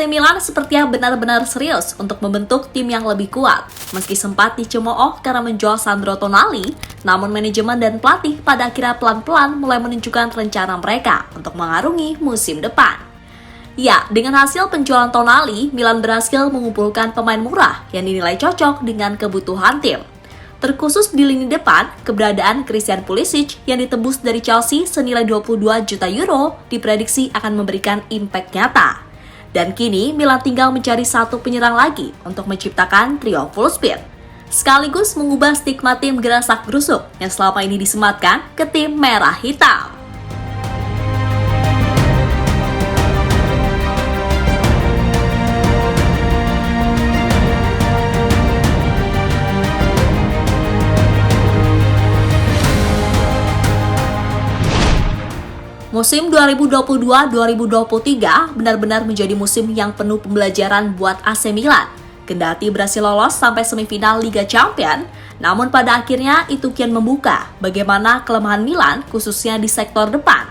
Milan sepertinya benar-benar serius untuk membentuk tim yang lebih kuat. Meski sempat dicemooh karena menjual Sandro Tonali, namun manajemen dan pelatih pada akhirnya pelan-pelan mulai menunjukkan rencana mereka untuk mengarungi musim depan. Ya, dengan hasil penjualan Tonali, Milan berhasil mengumpulkan pemain murah yang dinilai cocok dengan kebutuhan tim. Terkhusus di lini depan, keberadaan Christian Pulisic yang ditebus dari Chelsea senilai 22 juta euro diprediksi akan memberikan impact nyata. Dan kini Milan tinggal mencari satu penyerang lagi untuk menciptakan trio full speed. Sekaligus mengubah stigma tim gerasak gerusuk yang selama ini disematkan ke tim merah hitam. Musim 2022-2023 benar-benar menjadi musim yang penuh pembelajaran buat AC Milan. Kendati berhasil lolos sampai semifinal Liga Champions, namun pada akhirnya itu kian membuka bagaimana kelemahan Milan khususnya di sektor depan.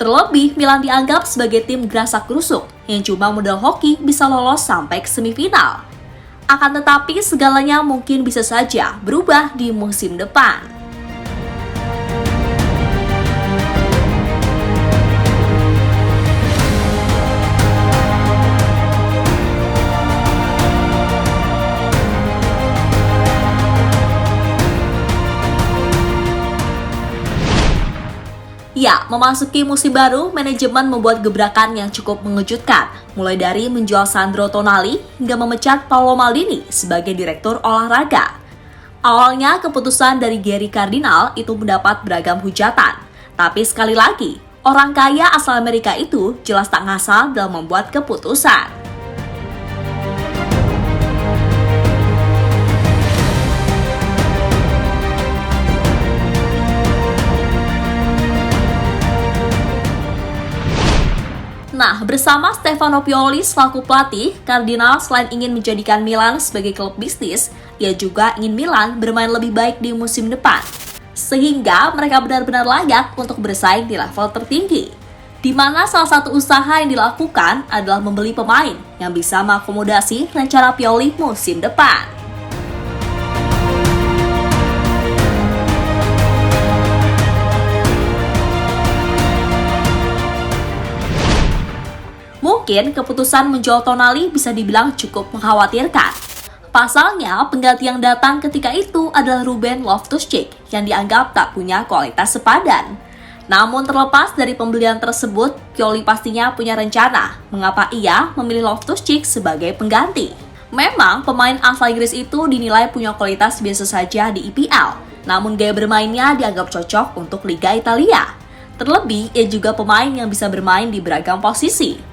Terlebih, Milan dianggap sebagai tim gerasak-gerusuk yang cuma modal hoki bisa lolos sampai ke semifinal. Akan tetapi segalanya mungkin bisa saja berubah di musim depan. Ya, memasuki musim baru, manajemen membuat gebrakan yang cukup mengejutkan, mulai dari menjual Sandro Tonali hingga memecat Paolo Maldini sebagai direktur olahraga. Awalnya, keputusan dari Gary Cardinal itu mendapat beragam hujatan. Tapi sekali lagi, orang kaya asal Amerika itu jelas tak ngasal dalam membuat keputusan. Nah, bersama Stefano Pioli selaku pelatih, Cardinal selain ingin menjadikan Milan sebagai klub bisnis, ia juga ingin Milan bermain lebih baik di musim depan. Sehingga mereka benar-benar layak untuk bersaing di level tertinggi. Di mana salah satu usaha yang dilakukan adalah membeli pemain yang bisa mengakomodasi rencana Pioli musim depan. Mungkin keputusan menjual Tonali bisa dibilang cukup mengkhawatirkan. Pasalnya, pengganti yang datang ketika itu adalah Ruben Loftus-Cheek yang dianggap tak punya kualitas sepadan. Namun terlepas dari pembelian tersebut, Pioli pastinya punya rencana mengapa ia memilih Loftus-Cheek sebagai pengganti. Memang pemain asal Inggris itu dinilai punya kualitas biasa saja di EPL, namun gaya bermainnya dianggap cocok untuk Liga Italia. Terlebih, ia juga pemain yang bisa bermain di beragam posisi.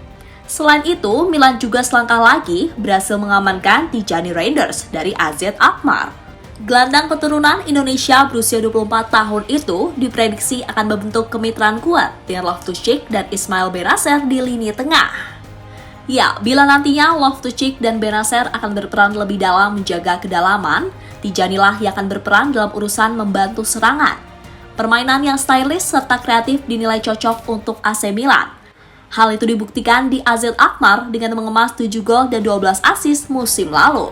Selain itu, Milan juga selangkah lagi berhasil mengamankan Tijani Reinders dari AZ Alkmaar. Gelandang keturunan Indonesia berusia 24 tahun itu diprediksi akan membentuk kemitraan kuat dengan Loftus-Cheek dan Ismail Bennacer di lini tengah. Ya, bila nantinya Loftus-Cheek dan Bennacer akan berperan lebih dalam menjaga kedalaman, Tijanilah yang akan berperan dalam urusan membantu serangan. Permainan yang stylish serta kreatif dinilai cocok untuk AC Milan. Hal itu dibuktikan di AZ Alkmaar dengan mengemas 7 gol dan 12 assist musim lalu.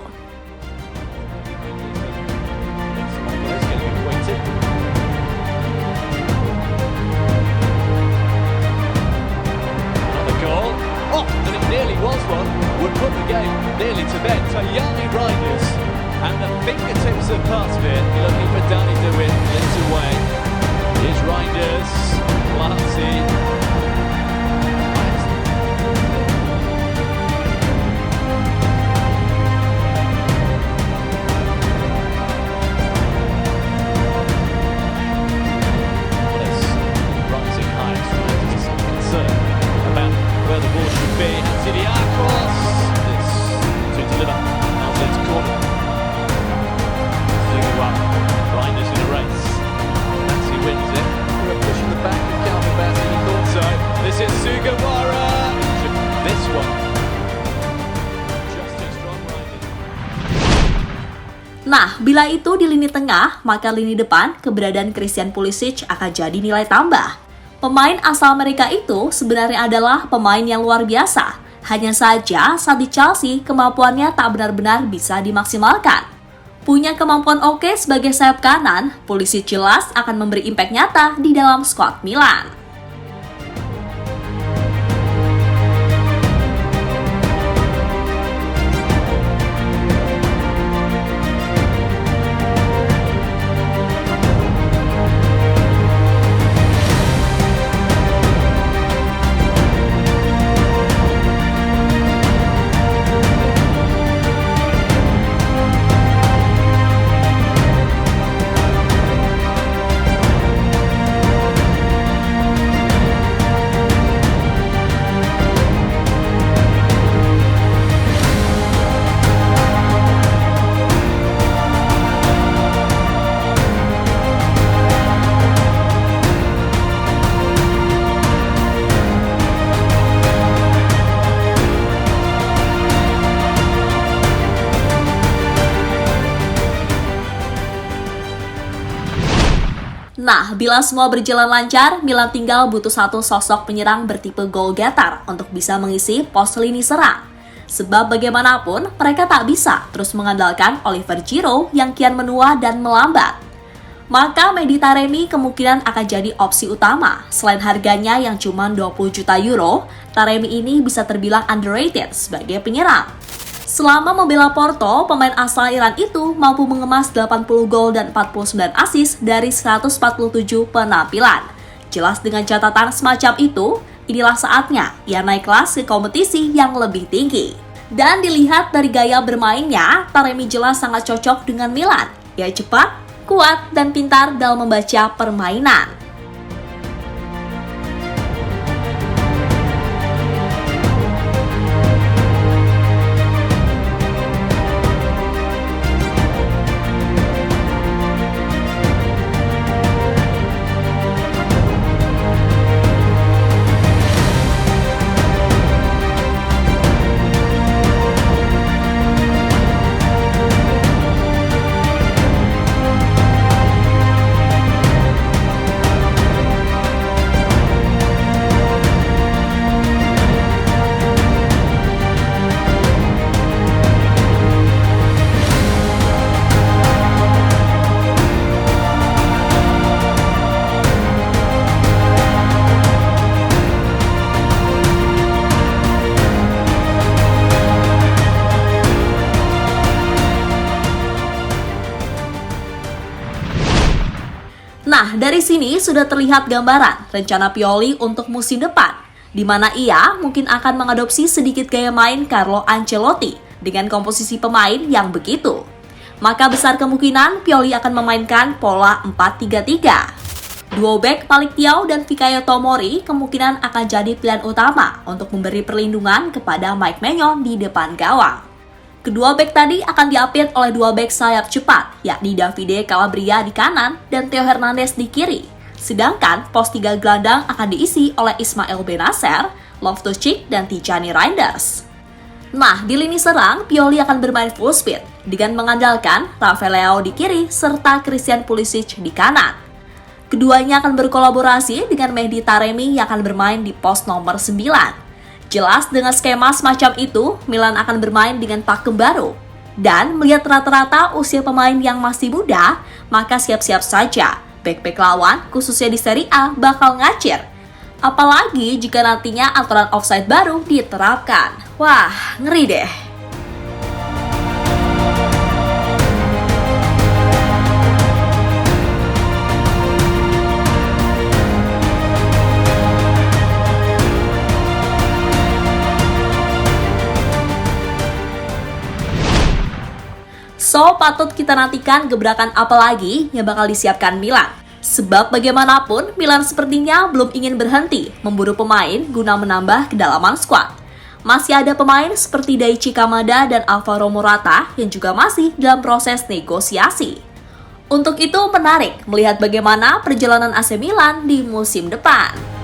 Nah, bila itu di lini tengah, maka lini depan keberadaan Christian Pulisic akan jadi nilai tambah. Pemain asal Amerika itu sebenarnya adalah pemain yang luar biasa. Hanya saja saat di Chelsea kemampuannya tak benar-benar bisa dimaksimalkan. Punya kemampuan oke sebagai sayap kanan, Pulisic jelas akan memberi impact nyata di dalam skuad Milan. Nah, bila semua berjalan lancar, Milan tinggal butuh satu sosok penyerang bertipe goal getter untuk bisa mengisi pos lini serang. Sebab bagaimanapun, mereka tak bisa terus mengandalkan Oliver Giroud yang kian menua dan melambat. Maka Mehdi Taremi kemungkinan akan jadi opsi utama. Selain harganya yang cuma 20 juta euro, Taremi ini bisa terbilang underrated sebagai penyerang. Selama membela Porto, pemain asal Iran itu mampu mengemas 80 gol dan 49 assist dari 147 penampilan. Jelas dengan catatan semacam itu, inilah saatnya ia naik kelas ke kompetisi yang lebih tinggi. Dan dilihat dari gaya bermainnya, Taremi jelas sangat cocok dengan Milan. Ia cepat, kuat, dan pintar dalam membaca permainan. Nah, dari sini sudah terlihat gambaran rencana Pioli untuk musim depan, di mana ia mungkin akan mengadopsi sedikit gaya main Carlo Ancelotti dengan komposisi pemain yang begitu. Maka besar kemungkinan Pioli akan memainkan pola 4-3-3. Duo back Malick Thiaw dan Fikayo Tomori kemungkinan akan jadi pilihan utama untuk memberi perlindungan kepada Mike Maignan di depan gawang. Kedua bek tadi akan diapit oleh dua bek sayap cepat, yakni Davide Calabria di kanan dan Theo Hernandez di kiri. Sedangkan pos 3 gelandang akan diisi oleh Ismail Bennacer, Loftus-Cheek, dan Tijani Reinders. Nah, di lini serang, Pioli akan bermain full speed dengan mengandalkan Rafael Leao di kiri serta Christian Pulisic di kanan. Keduanya akan berkolaborasi dengan Mehdi Taremi yang akan bermain di pos nomor 9. Jelas dengan skema semacam itu, Milan akan bermain dengan pakem baru. Dan melihat rata-rata usia pemain yang masih muda, maka siap-siap saja bek-bek lawan, khususnya di Serie A, bakal ngacir. Apalagi jika nantinya aturan offside baru diterapkan. Wah, ngeri deh. So, patut kita nantikan gebrakan apa lagi yang bakal disiapkan Milan. Sebab bagaimanapun, Milan sepertinya belum ingin berhenti memburu pemain guna menambah kedalaman skuad. Masih ada pemain seperti Daichi Kamada dan Alvaro Morata yang juga masih dalam proses negosiasi. Untuk itu menarik melihat bagaimana perjalanan AC Milan di musim depan.